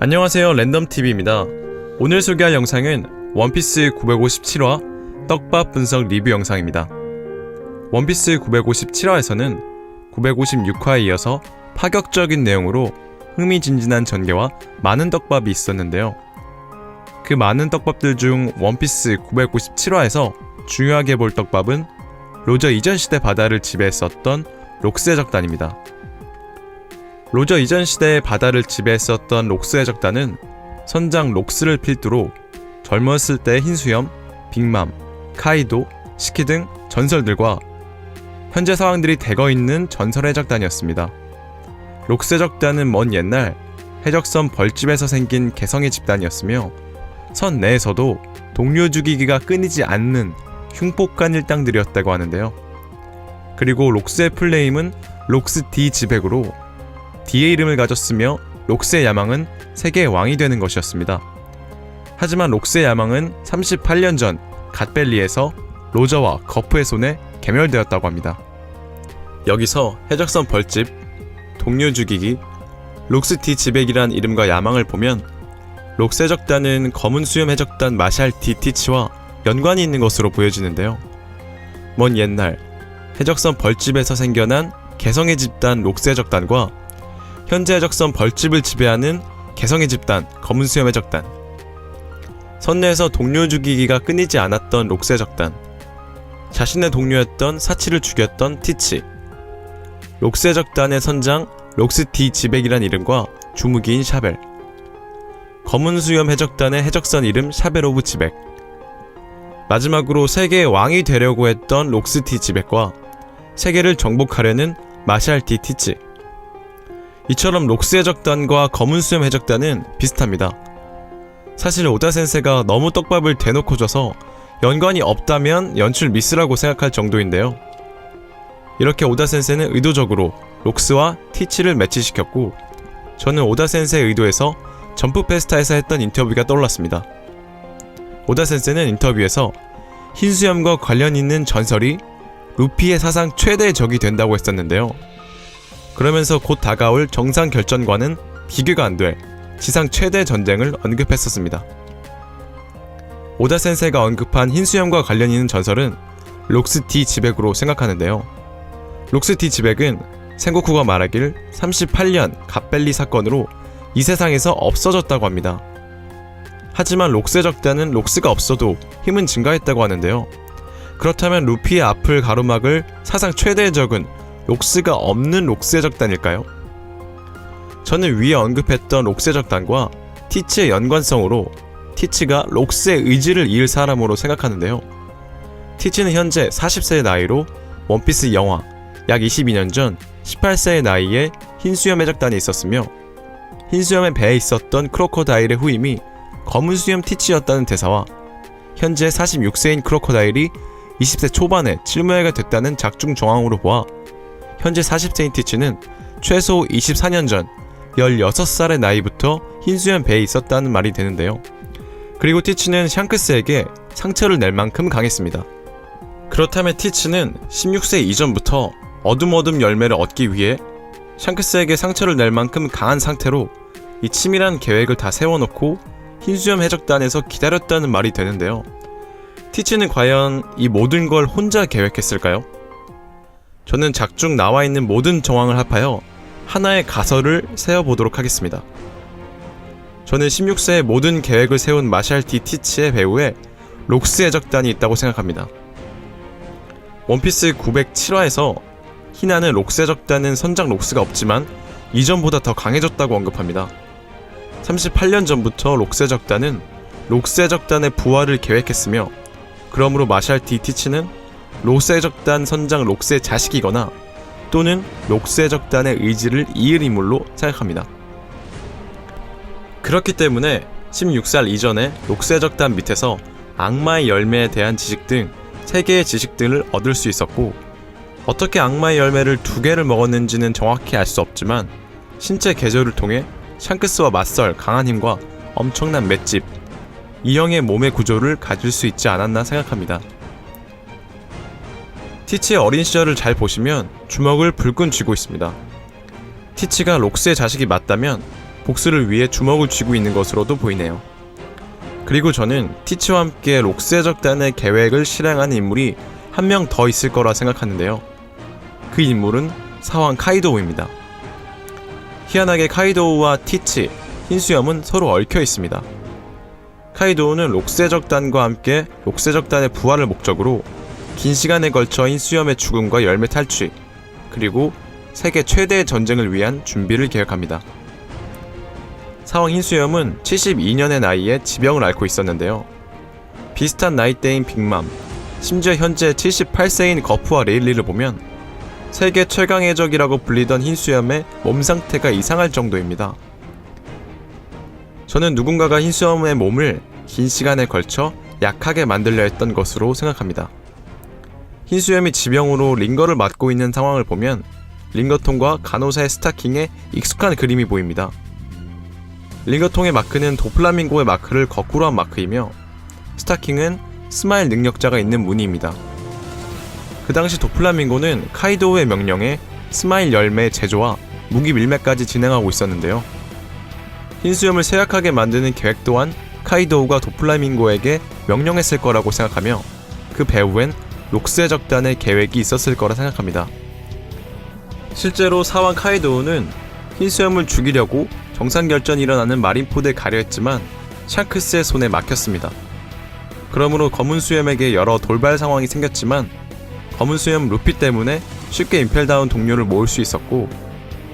안녕하세요, 랜덤TV입니다. 오늘 소개할 영상은 원피스 957화 떡밥 분석 리뷰 영상입니다. 원피스 957화에서는 956화에 이어서 파격적인 내용으로 흥미진진한 전개와 많은 떡밥이 있었는데요. 그 많은 떡밥들 중 원피스 957화에서 중요하게 볼 떡밥은 로저 이전 시대 바다를 지배했었던 록스의 적단입니다. 로저 이전 시대의 바다를 지배했었던 록스의 적단은 선장 록스를 필두로 젊었을 때의 흰수염, 빅맘, 카이도, 시키 등 전설들과 현재 상황들이 대거있는 전설의 적단이었습니다. 록스의 적단은 먼 옛날 해적선 벌집에서 생긴 개성의 집단이었으며 선 내에서도 동료 죽이기가 끊이지 않는 흉폭한 일당들이었다고 하는데요. 그리고 록스의 풀네임은 록스 D 지백으로 D의 이름을 가졌으며 록스의 야망은 세계의 왕이 되는 것이었습니다. 하지만 록스의 야망은 38년 전 갓벨리에서 로저와 거프의 손에 괴멸되었다고 합니다. 여기서 해적선 벌집, 동료 죽이기, 록스 D 지백이란 이름과 야망을 보면 록스의 적단은 검은 수염 해적단 마샬 D 티치와 연관이 있는 것으로 보여지는데요. 먼 옛날 해적선 벌집에서 생겨난 개성의 집단 록스의 적단과 현재 해적선 벌집을 지배하는 개성의 집단 검은 수염 해적단, 선내에서 동료 죽이기가 끊이지 않았던 록스의 적단, 자신의 동료였던 사치를 죽였던 티치, 록스의 적단의 선장 록스 D 지백이란 이름과 주무기인 샤벨, 검은 수염 해적단의 해적선 이름 샤벨 오브 지백, 마지막으로 세계의 왕이 되려고 했던 록스 D 지백과 세계를 정복하려는 마샬 D 티치. 이처럼 록스의 적단과 검은 수염 해적단은 비슷합니다. 사실 오다 센세가 너무 떡밥을 대놓고 줘서 연관이 없다면 연출 미스라고 생각할 정도인데요. 이렇게 오다 센세는 의도적으로 록스와 티치를 매치시켰고, 저는 오다 센세의 의도에서 점프 페스타에서 했던 인터뷰가 떠올랐습니다. 오다 센세는 인터뷰에서 흰수염과 관련 있는 전설이 루피의 사상 최대의 적이 된다고 했었는데요. 그러면서 곧 다가올 정상 결전과는 비교가 안 될 지상 최대 전쟁을 언급했었습니다. 오다 센세가 언급한 흰수염과 관련 있는 전설은 록스 D 지백으로 생각하는데요. 록스 D 지백은 생고쿠가 말하길 38년 갓벨리 사건으로 이 세상에서 없어졌다고 합니다. 하지만 록스의 적단은 록스가 없어도 힘은 증가했다고 하는데요. 그렇다면 루피의 앞을 가로막을 사상 최대의 적은 록스가 없는 록스의 적단일까요? 저는 위에 언급했던 록스의 적단과 티치의 연관성으로 티치가 록스의 의지를 이을 사람으로 생각하는데요. 티치는 현재 40세의 나이로 원피스 영화 약 22년 전 18세의 나이에 흰수염 해적단에 있었으며 흰수염의 배에 있었던 크로코다일의 후임이 검은 수염 티치였다는 대사와 현재 46세인 크로코다일이 20세 초반에 칠무회가 됐다는 작중 정황으로 보아 현재 40세인 티치는 최소 24년 전 16살의 나이부터 흰수염 배에 있었다는 말이 되는데요. 그리고 티치는 샹크스에게 상처를 낼 만큼 강했습니다. 그렇다면 티치는 16세 이전부터 어둠 열매를 얻기 위해 샹크스에게 상처를 낼 만큼 강한 상태로 이 치밀한 계획을 다 세워놓고 흰수염 해적단에서 기다렸다는 말이 되는데요. 티치는 과연 이 모든 걸 혼자 계획했을까요? 저는 작중 나와있는 모든 정황을 합하여 하나의 가설을 세워보도록 하겠습니다. 저는 16세에 모든 계획을 세운 마샬 D 티치의 배후에 록스의 적단이 있다고 생각합니다. 원피스 907화에서 희나는 록스의 적단은 선장 록스가 없지만 이전보다 더 강해졌다고 언급합니다. 38년 전부터 록스의 적단은 록스의 적단의 부활을 계획했으며, 그러므로 마샬 D 티치는 록스의 적단 선장 록스의 자식이거나 또는 록스의 적단의 의지를 이을 인물로 생각합니다. 그렇기 때문에 16살 이전에 록스의 적단 밑에서 악마의 열매에 대한 지식 등 3개의 지식들을 얻을 수 있었고, 어떻게 악마의 열매를 2개를 먹었는지는 정확히 알 수 없지만 신체 개조를 통해 샹크스와 맞설 강한 힘과 엄청난 맷집, 이 형의 몸의 구조를 가질 수 있지 않았나 생각합니다. 티치의 어린 시절을 잘 보시면 주먹을 불끈 쥐고 있습니다. 티치가 록스의 자식이 맞다면 복수를 위해 주먹을 쥐고 있는 것으로도 보이네요. 그리고 저는 티치와 함께 록스의 적단의 계획을 실행하는 인물이 한 명 더 있을 거라 생각하는데요. 그 인물은 사왕 카이도우입니다. 희한하게 카이도우와 티치, 흰수염은 서로 얽혀 있습니다. 카이도우는 록스의 적단과 함께 록스의 적단의 부활을 목적으로 긴 시간에 걸쳐 흰수염의 죽음과 열매 탈취, 그리고 세계 최대의 전쟁을 위한 준비를 계획합니다. 사왕 흰수염은 72년의 나이에 지병을 앓고 있었는데요. 비슷한 나이대인 빅맘, 심지어 현재 78세인 거프와 레일리를 보면 세계 최강의 적이라고 불리던 흰수염의 몸 상태가 이상할 정도입니다. 저는 누군가가 흰수염의 몸을 긴 시간에 걸쳐 약하게 만들려 했던 것으로 생각합니다. 흰수염이 지병으로 링거를 맞고 있는 상황을 보면 링거통과 간호사의 스타킹에 익숙한 그림이 보입니다. 링거통의 마크는 도플라밍고의 마크를 거꾸로 한 마크이며 스타킹은 스마일 능력자가 있는 무늬입니다. 그 당시 도플라밍고는 카이도우의 명령에 스마일 열매 제조와 무기 밀매까지 진행하고 있었는데요. 흰수염을 쇠약하게 만드는 계획 또한 카이도우가 도플라밍고에게 명령했을 거라고 생각하며 그 배후엔 록스의 적단의 계획이 있었을 거라 생각합니다. 실제로 사왕 카이도우는 흰수염을 죽이려고 정상결전이 일어나는 마린포드에 가려 했지만 샹크스의 손에 막혔습니다. 그러므로 검은수염에게 여러 돌발 상황이 생겼지만 검은수염 루피 때문에 쉽게 임펠다운 동료를 모을 수 있었고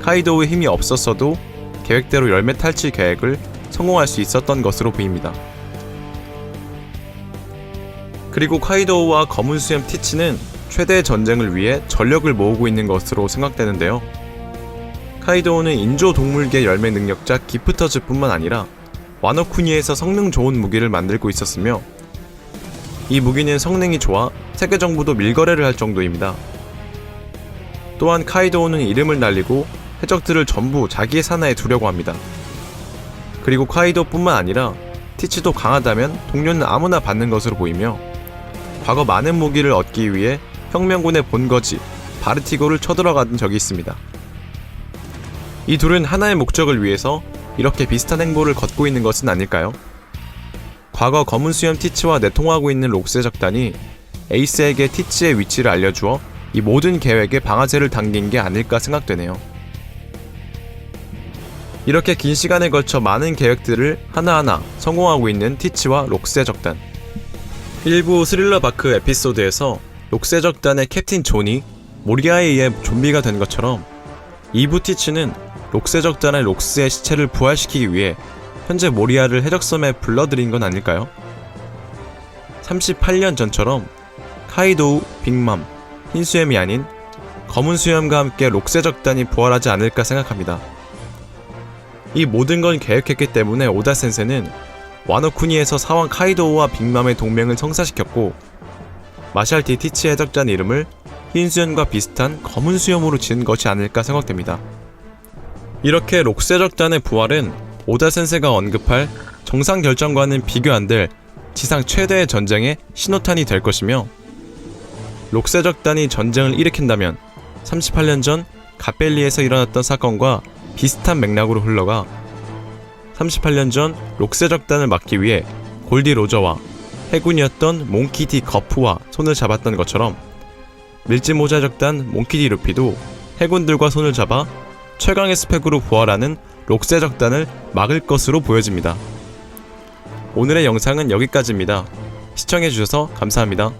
카이도우의 힘이 없었어도 계획대로 열매 탈취 계획을 성공할 수 있었던 것으로 보입니다. 그리고 카이도우와 검은수염 티치는 최대의 전쟁을 위해 전력을 모으고 있는 것으로 생각되는데요. 카이도우는 인조 동물계 열매 능력자 기프터즈뿐만 아니라 와노쿠니에서 성능 좋은 무기를 만들고 있었으며 이 무기는 성능이 좋아 세계 정부도 밀거래를 할 정도입니다. 또한 카이도우는 이름을 날리고 해적들을 전부 자기의 산하에 두려고 합니다. 그리고 카이도우뿐만 아니라 티치도 강하다면 동료는 아무나 받는 것으로 보이며 과거 많은 무기를 얻기 위해 혁명군의 본거지 바르티고를 쳐들어간 적이 있습니다. 이 둘은 하나의 목적을 위해서 이렇게 비슷한 행보를 걷고 있는 것은 아닐까요? 과거 검은수염 티치와 내통하고 있는 록스의 적단이 에이스에게 티치의 위치를 알려주어 이 모든 계획에 방아쇠를 당긴 게 아닐까 생각되네요. 이렇게 긴 시간에 걸쳐 많은 계획들을 하나하나 성공하고 있는 티치와 록스의 적단. 일부 스릴러 바크 에피소드에서 록스의 적단의 캡틴 존이 모리아에 의해 좀비가 된 것처럼 2부 티치는 록스의 적단의 록스의 시체를 부활시키기 위해 현재 모리아를 해적섬에 불러들인 건 아닐까요? 38년 전처럼 카이도우, 빅맘, 흰수염이 아닌 검은수염과 함께 록스의 적단이 부활하지 않을까 생각합니다. 이 모든 건 계획했기 때문에 오다 센세는 와노쿠니에서 사왕 카이도우와 빅맘의 동맹을 성사시켰고 마샬티 티치 해적단 이름을 흰수염과 비슷한 검은수염으로 지은 것이 아닐까 생각됩니다. 이렇게 록스의 적단의 부활은 오다 센세가 언급할 정상결전과는 비교 안 될 지상 최대의 전쟁의 신호탄이 될 것이며 록스의 적단이 전쟁을 일으킨다면 38년 전 가벨리에서 일어났던 사건과 비슷한 맥락으로 흘러가 38년 전 록스의 적단을 막기 위해 골디 로저와 해군이었던 몽키디 거프와 손을 잡았던 것처럼 밀짚모자 적단 몽키디 루피도 해군들과 손을 잡아 최강의 스펙으로 부활하는 록스의 적단을 막을 것으로 보여집니다. 오늘의 영상은 여기까지입니다. 시청해주셔서 감사합니다.